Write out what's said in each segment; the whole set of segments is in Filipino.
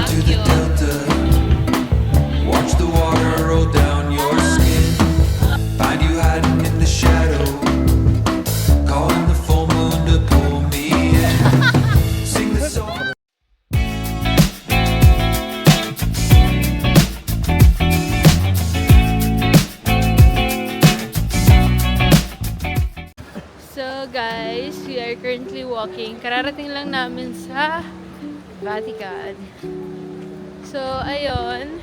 to the delta. Watch the water roll down your skin. Find you hiding in the shadow. Calling the full moon to pull me in. Sing the song. So guys, we are currently walking. Kararating lang namin sa Vatican. So, ayun.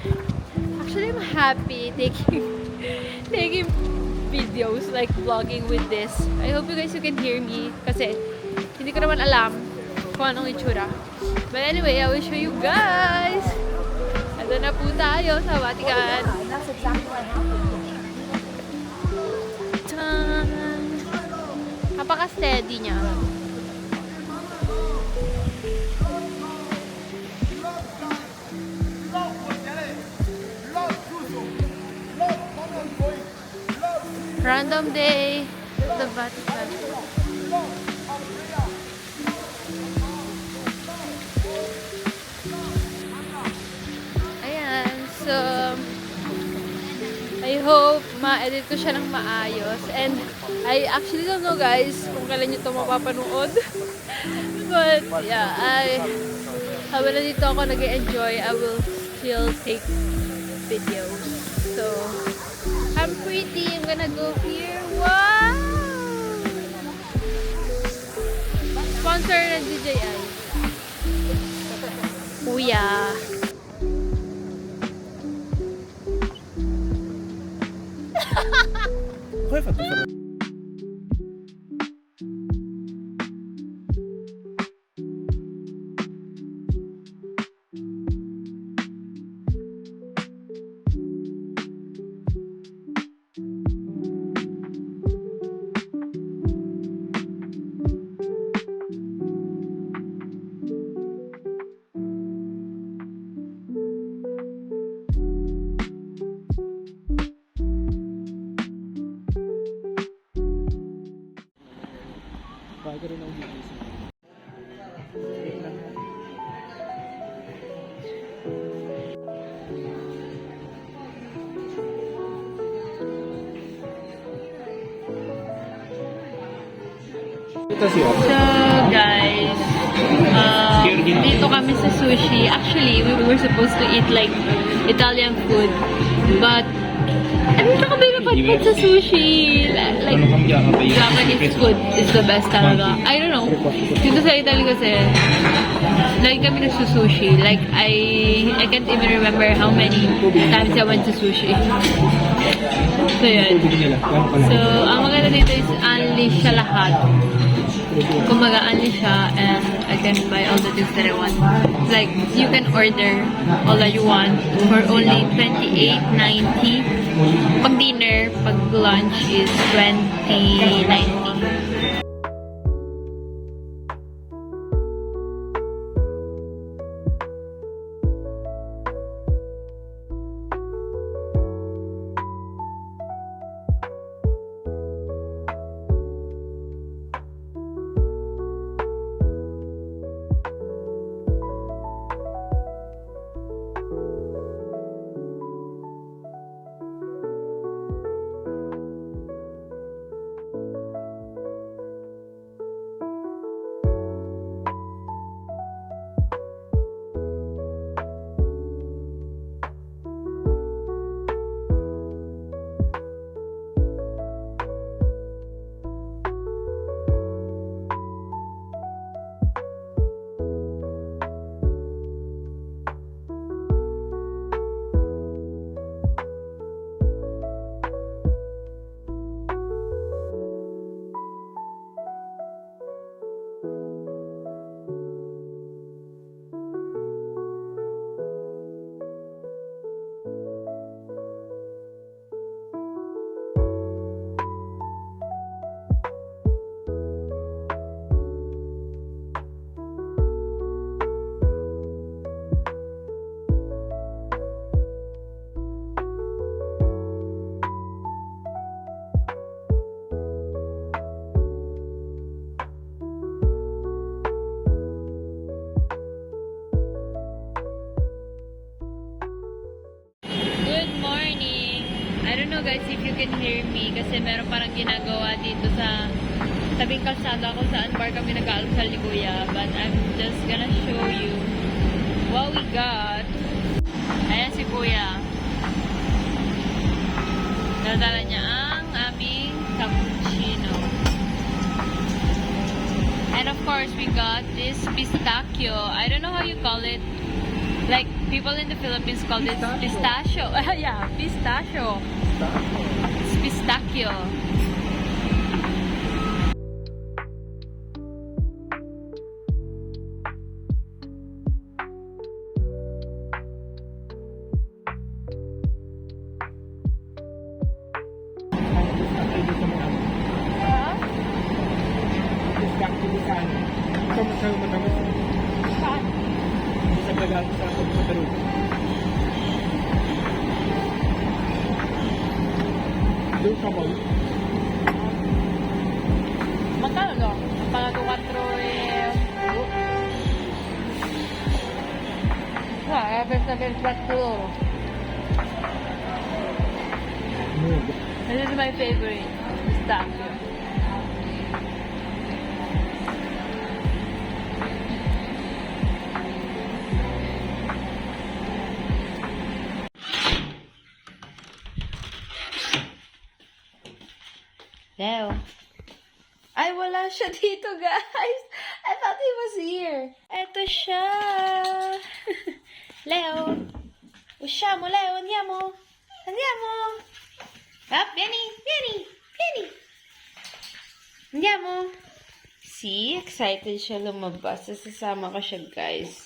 Actually, I'm happy taking videos, like vlogging with this. I hope you guys can hear me kasi hindi ko naman alam kung anong itsura. But anyway, I will show you guys. Ito na po tayo sa Vatican. That's exactly what happened. Tan! Napaka-steady niya. Random day at the Vatican. Ayan, so I hope ma-edit ko siya ng maayos. And I actually don't know guys kung kailan nyo ito mapapanood. But yeah, habang nandito ako nag-enjoy, I will still take videos. So, I'm pretty. I'm gonna go here. Wow! Sponsor ng DJI. Kuya. Come hai fatto a fare? Bago rin ang gigising. Ito siya. So, guys, dito kami sa sushi. Actually, we were supposed to eat like Italian food, but dito kami napadpad sa sushi. Like, Japanese food is the best talaga. I don't know. Dito sa Italy kasi, lagi kami nagsusushi. Like, I can't even remember how many times I went to sushi. So, yun. So, ang maganda dito is unleash siya lahat. Kumaga unleash siya and I can buy all the things that I want. Like, you can order all that you want for only $28.90. Pag dinner, pag lunch is $20.90. know guys if you can hear me kasi meron parang ginagawa dito sa tabing kalsada kung saan bar kami nag-aalmusal ni Kuya. But I'm just gonna show you what we got. Ayan si Kuya. Nadala niya ang aming cappuccino. And of course, we got this pistachio. I don't know how you call it. Like, people in the Philippines call it pistachio. Yeah, pistachio. It's pistachio. Magkano no? Palago 4 eh. Ah, basta per 4 euro. This is my favorite. Pistachio. Leo. Ay, wala siya dito, guys. I thought he was here. Eto siya. Leo. Usciamo, Leo. Andiamo. Andiamo. Ah, vieni, vieni, vieni. Andiamo. See, excited siya lumabas. Sasama ko siya, guys.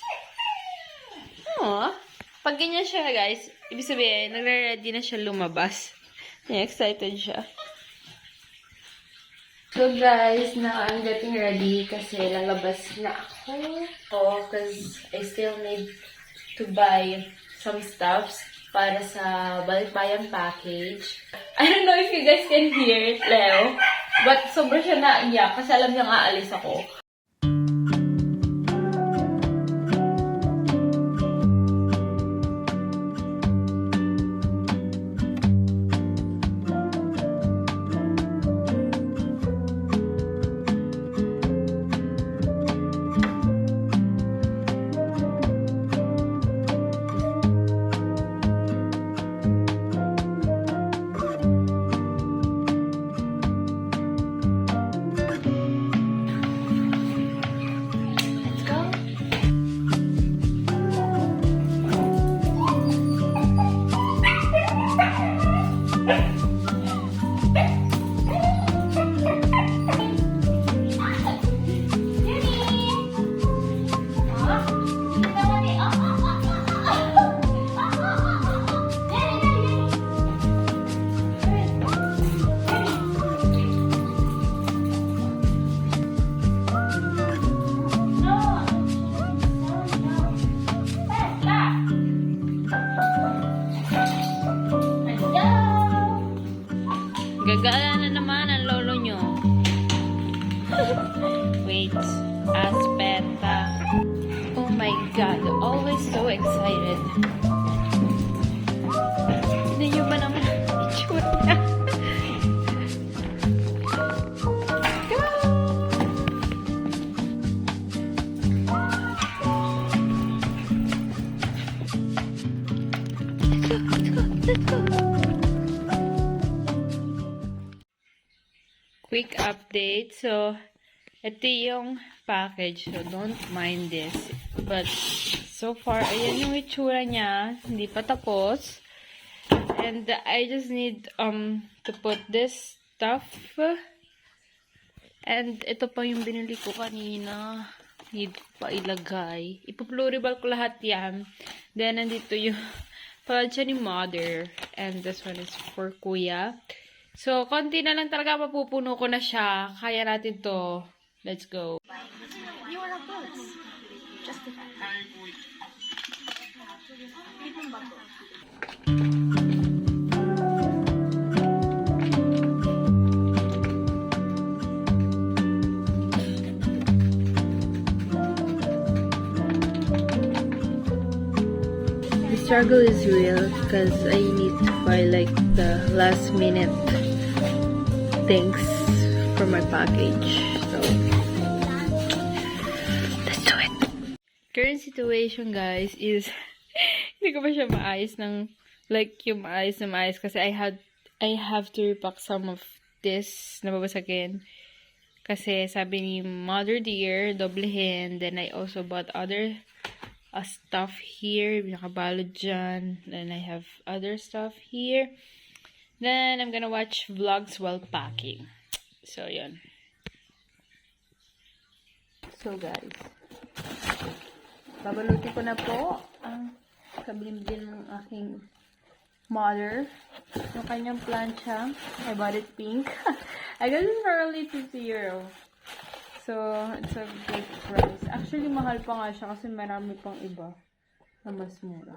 Aww. Pag ganyan siya, guys, ibig sabihin, nagre-ready na siya lumabas. Yeah, excited siya. So guys, now I'm getting ready kasi lalabas na ako. Because I still need to buy some stuffs para sa balikbayan package. I don't know if you guys can hear it, Leo. But sobrang siya naiyak kasi alam niyang aalis ako. Gagala na naman ang lolo nyo. Wait. Aspetta. Oh my God. Always so excited. Hindi nyo ba naman itsura niya? Go! Let's go. Quick update. So, ito yung package. So, don't mind this. But, so far, ayan yung itsura niya. Hindi pa tapos. And, I just need, to put this stuff. And, ito pa yung binili ko kanina. Need pa ilagay. Ipo-pluribal ko lahat yan. Then, nandito yung palad siya ni Mother. And, this one is for Kuya. So, konti na lang talaga mapupuno ko na siya. Kaya natin to. Let's go. You are goods. Justify. the struggle is real because I need to buy like the last minute things for my package. So, let's do it! Current situation, guys, is hindi ko pa siya maayos ng like yung maayos na maayos kasi I have to repack some of this na babasagin. Kasi sabi ni Mother Dear, doblehin. Then I also bought other stuff here. Nakabalot dyan. Then I have other stuff here. Then I'm gonna watch vlogs while packing. So, yun. So, guys. Babalutin ko na po ang kabilin ng aking mother. Yung kanyang plancha. I bought it pink. I got it for only 50 euro. So, it's a great price. Actually, mahal pa nga siya kasi marami pang iba na mas mura.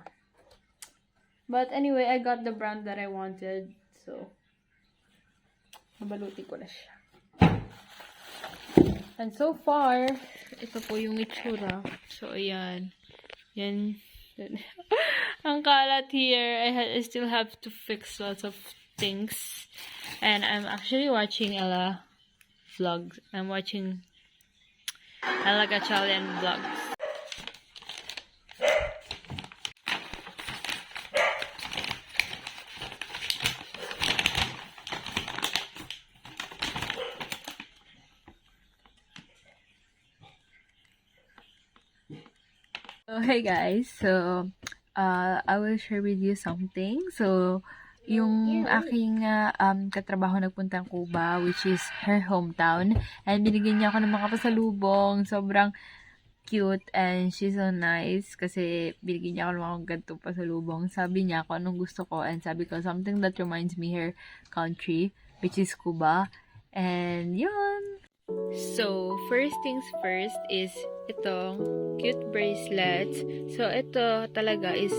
But anyway, I got the brand that I wanted. So, mabaluti ko na siya. And so far, ito po yung itsura. So, ayan. Yan. Ang kalat here. I still have to fix lots of things. And I'm actually watching Ella vlogs. I'm watching Ella Gachalian vlogs. So, hey guys. So, I will share with you something. So, yung aking katrabaho nagpuntang Cuba, which is her hometown. And binigyan niya ako ng mga pasalubong. Sobrang cute and she's so nice. Kasi binigyan niya ako ng mga ganitong pasalubong. Sabi niya kung anong gusto ko. And sabi ko, something that reminds me her country, which is Cuba. And yun. So, first things first is itong cute bracelets. So, ito talaga is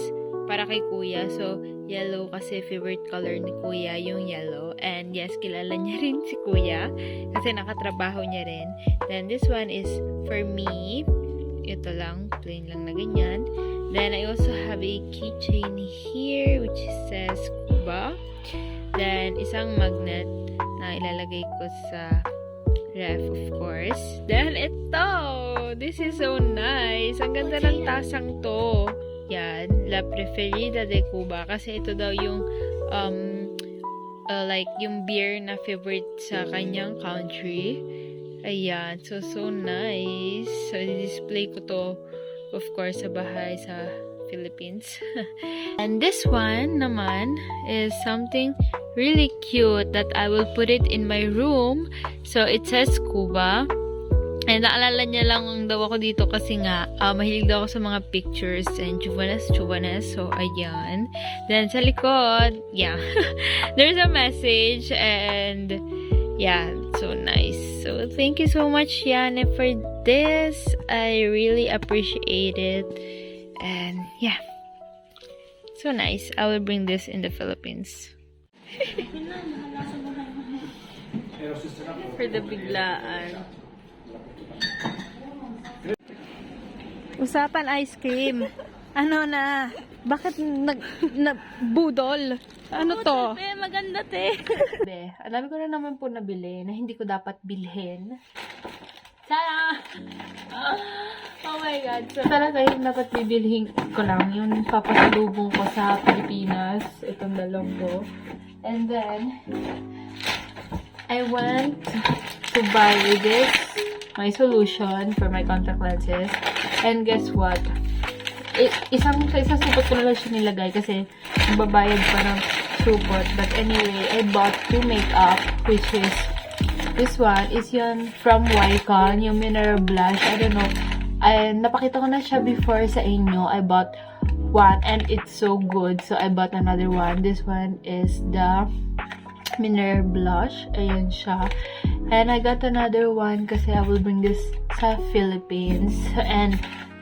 para kay kuya. So, yellow kasi favorite color ni kuya, yung yellow. And yes, kilala niya rin si kuya kasi nakatrabaho niya rin. Then, this one is for me. Ito lang, plain lang na ganyan. Then, I also have a keychain here which says Cuba. Then, isang magnet na ilalagay ko sa ref, of course. Then, ito! This is so nice. Ang ganda ng tasang to. Yan, La Preferida de Cuba. Kasi ito daw yung like yung beer na favorite sa kanyang country. Ayan, so nice. So, display ko to, of course, sa bahay sa Philippines. And this one naman is something really cute that I will put it in my room. So, it says Cuba. And naalala niya lang daw ako dito kasi nga, mahilig daw ako sa mga pictures and chubanes. So, ayan. Then, sa likod, yeah. There's a message and, yeah, so nice. So, thank you so much, Yane, for this. I really appreciate it. And, yeah. So nice. I will bring this in the Philippines. For the biglaan. Usapan ice cream. Ano na? Bakit budol? Ano to? Te, maganda te. Be, alam ko na naman po nabili na hindi ko dapat bilhin. Sana! Oh my God. So, talaga yung dapat bibilhin ko lang. Yung papasalubong ko sa Pilipinas. Itong dalawang ko. And then, I went to buy this, my solution for my contact lenses. And guess what? Isa supot ko na lang siya nilagay kasi magbabayad pa ng supot. But anyway, I bought 2 makeup, which is this one is yun from Wycon, yung mineral blush. I don't know. Napakita ko na siya before sa inyo. I bought one and it's so good. So, I bought another one. This one is the mineral blush. Ayan siya. And I got another one kasi I will bring this sa Philippines. And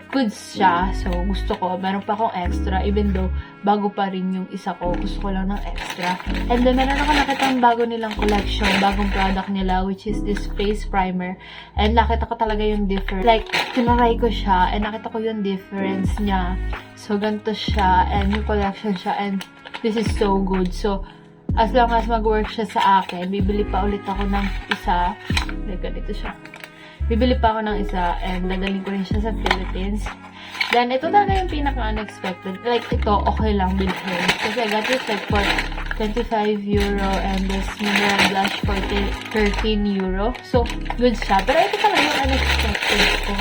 goods siya. So, gusto ko. Meron pa akong extra. Even though, bago pa rin yung isa ko. Gusto ko lang ng extra. And then, meron ako nakita bago nilang collection. Bagong product nila, which is this face primer. And nakita ko talaga yung difference. Like, tinaray ko siya. And nakita ko yung difference niya. So, ganito siya. And yung collection siya. And this is so good. So, as long as mag-work siya sa akin, bibili pa ulit ako ng isa. Like, ganito siya. Bibili pa ako ng isa and dadalhin ko rin siya sa Philippines. Then, ito talaga yung pinaka-unexpected. Like, ito, okay lang bilhin. Kasi I got it like for 25 euro and this mineral blush for 13 euro. So, good siya. Pero ito talaga yung unexpected ko.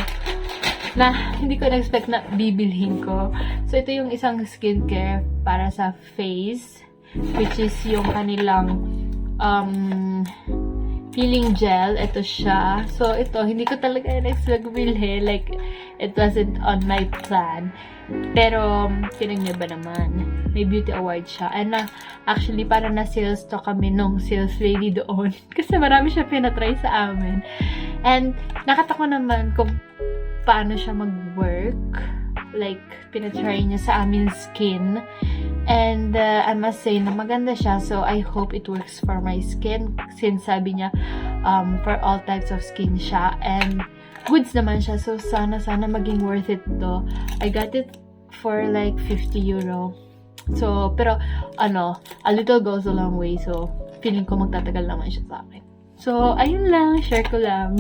Na, hindi ko na-expect na bibilhin ko. So, ito yung isang skincare para sa face. Which is yung kanilang peeling gel. Ito siya. So, ito, hindi ko talaga na-expect bilhin. Like, it wasn't on my plan. Pero, tinag niya ba naman? May beauty award siya. And actually, parang na-sales to kami nung sales lady doon. Kasi marami siya pinatry sa amin. And, nakita ko naman kung paano siya mag-work. Like, pinatry niya sa amin skin. And I must say na maganda siya. So, I hope it works for my skin. Since sabi niya, for all types of skin siya. And goods naman siya. So, sana maging worth it to. I got it for like 50 euro. So, pero, a little goes a long way. So, feeling ko magtatagal naman siya sa akin. So, ayun lang. Share ko lang.